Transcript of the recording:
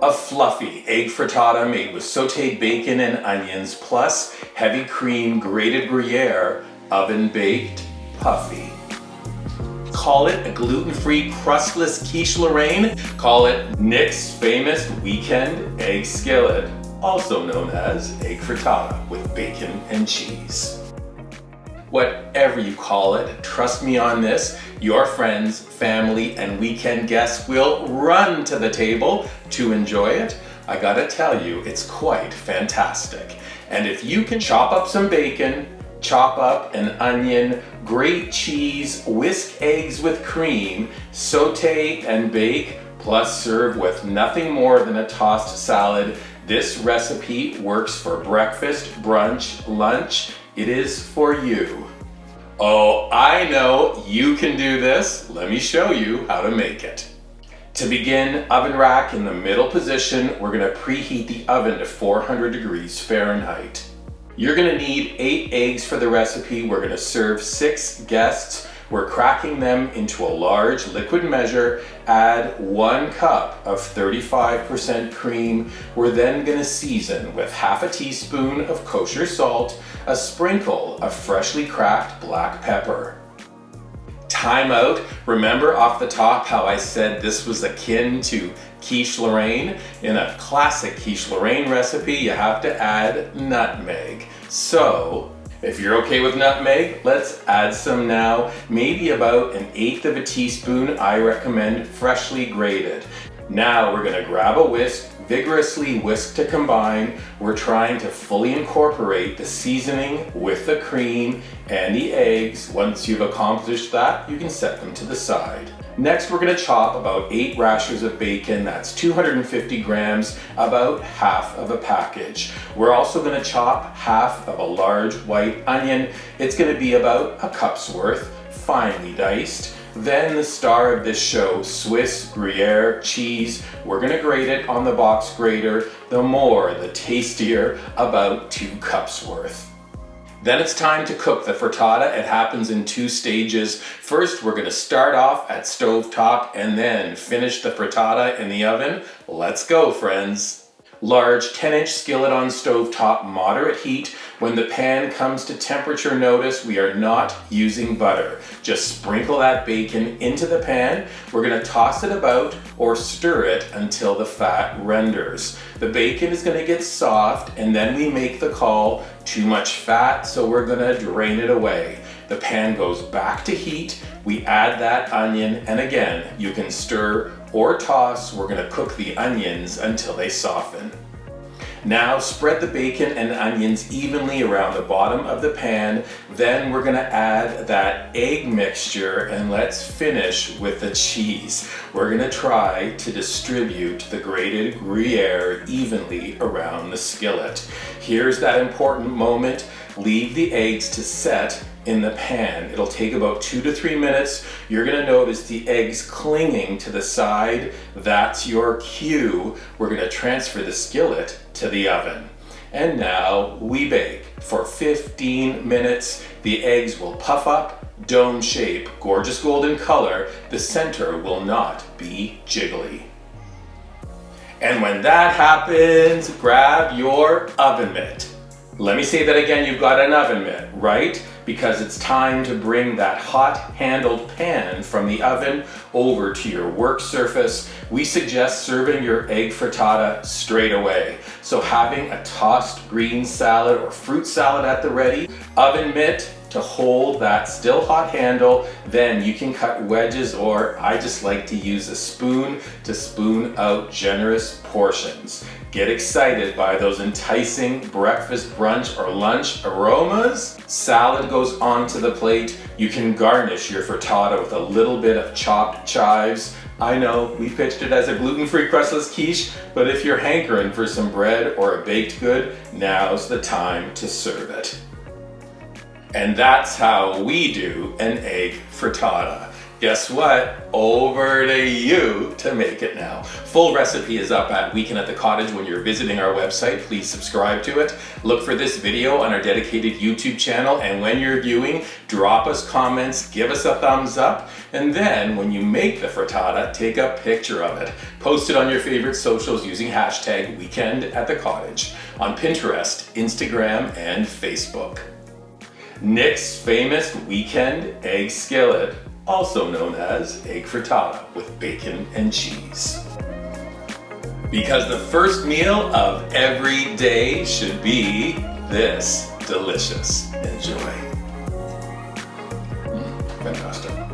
A fluffy egg frittata made with sautéed bacon and onions plus heavy cream grated Gruyère, oven baked, puffy. Call it a gluten-free crustless Quiche Lorraine. Call it Nick's famous weekend egg skillet, also known as egg frittata with bacon and cheese. Whatever you call it, trust me on this, your friends, family, and weekend guests will run to the table to enjoy it. I gotta tell you, it's quite fantastic. And if you can chop up some bacon, chop up an onion, grate cheese, whisk eggs with cream, saute and bake, plus serve with nothing more than a tossed salad, this recipe works for breakfast, brunch, lunch. It is for you. Oh, I know you can do this. Let me show you how to make it. To begin, oven rack in the middle position. We're gonna preheat the oven to 400 degrees Fahrenheit. You're gonna need 8 eggs for the recipe. We're gonna serve 6 guests. We're cracking them into a large liquid measure. Add 1 cup of 35% cream. We're then gonna season with half a teaspoon of kosher salt, a sprinkle of freshly cracked black pepper. Time out. Remember off the top how I said this was akin to Quiche Lorraine? In a classic Quiche Lorraine recipe, you have to add nutmeg. So, if you're okay with nutmeg, let's add some now. Maybe about 1/8 of a teaspoon, I recommend freshly grated. Now we're gonna grab a whisk, vigorously whisk to combine. We're trying to fully incorporate the seasoning with the cream and the eggs. Once you've accomplished that, you can set them to the side. Next, we're gonna chop about 8 rashers of bacon. That's 250 grams, about half of a package. We're also gonna chop half of a large white onion. It's gonna be about a cup's worth, finely diced. Then the star of this show, Swiss Gruyère cheese. We're gonna grate it on the box grater. The more, the tastier, about 2 cups worth. Then it's time to cook the frittata. It happens in 2 stages. First, we're gonna start off at stovetop and then finish the frittata in the oven. Let's go, friends. Large 10-inch skillet on stovetop, moderate heat. When the pan comes to temperature, notice we are not using butter. Just sprinkle that bacon into the pan. We're gonna toss it about or stir it until the fat renders. The bacon is gonna get soft and then we make the call, too much fat, so we're gonna drain it away. The pan goes back to heat. We add that onion and again, you can stir or toss. We're gonna cook the onions until they soften. Now spread the bacon and onions evenly around the bottom of the pan. Then we're gonna add that egg mixture and let's finish with the cheese. We're gonna try to distribute the grated Gruyère evenly around the skillet. Here's that important moment. Leave the eggs to set in the pan. It'll take about 2 to 3 minutes. You're gonna notice the eggs clinging to the side. That's your cue. We're gonna transfer the skillet to the oven. And now we bake for 15 minutes. The eggs will puff up, dome shape, gorgeous golden color. The center will not be jiggly. And when that happens, grab your oven mitt. Let me say that again, you've got an oven mitt, right? Because it's time to bring that hot-handled pan from the oven over to your work surface. We suggest serving your egg frittata straight away. So having a tossed green salad or fruit salad at the ready, oven mitt to hold that still hot handle, then you can cut wedges or I just like to use a spoon to spoon out generous portions. Get excited by those enticing breakfast, brunch, or lunch aromas. Salad goes onto the plate. You can garnish your frittata with a little bit of chopped chives. I know we pitched it as a gluten-free crustless quiche, but if you're hankering for some bread or a baked good, now's the time to serve it. And that's how we do an egg frittata. Guess what? Over to you to make it now. Full recipe is up at Weekend at the Cottage. When you're visiting our website, please subscribe to it. Look for this video on our dedicated YouTube channel, and when you're viewing, drop us comments, give us a thumbs up, and then when you make the frittata, take a picture of it. Post it on your favorite socials using hashtag Weekend at the Cottage on Pinterest, Instagram, and Facebook. Nick's famous weekend egg skillet, also known as egg frittata with bacon and cheese. Because the first meal of every day should be this delicious. Enjoy. Fantastic.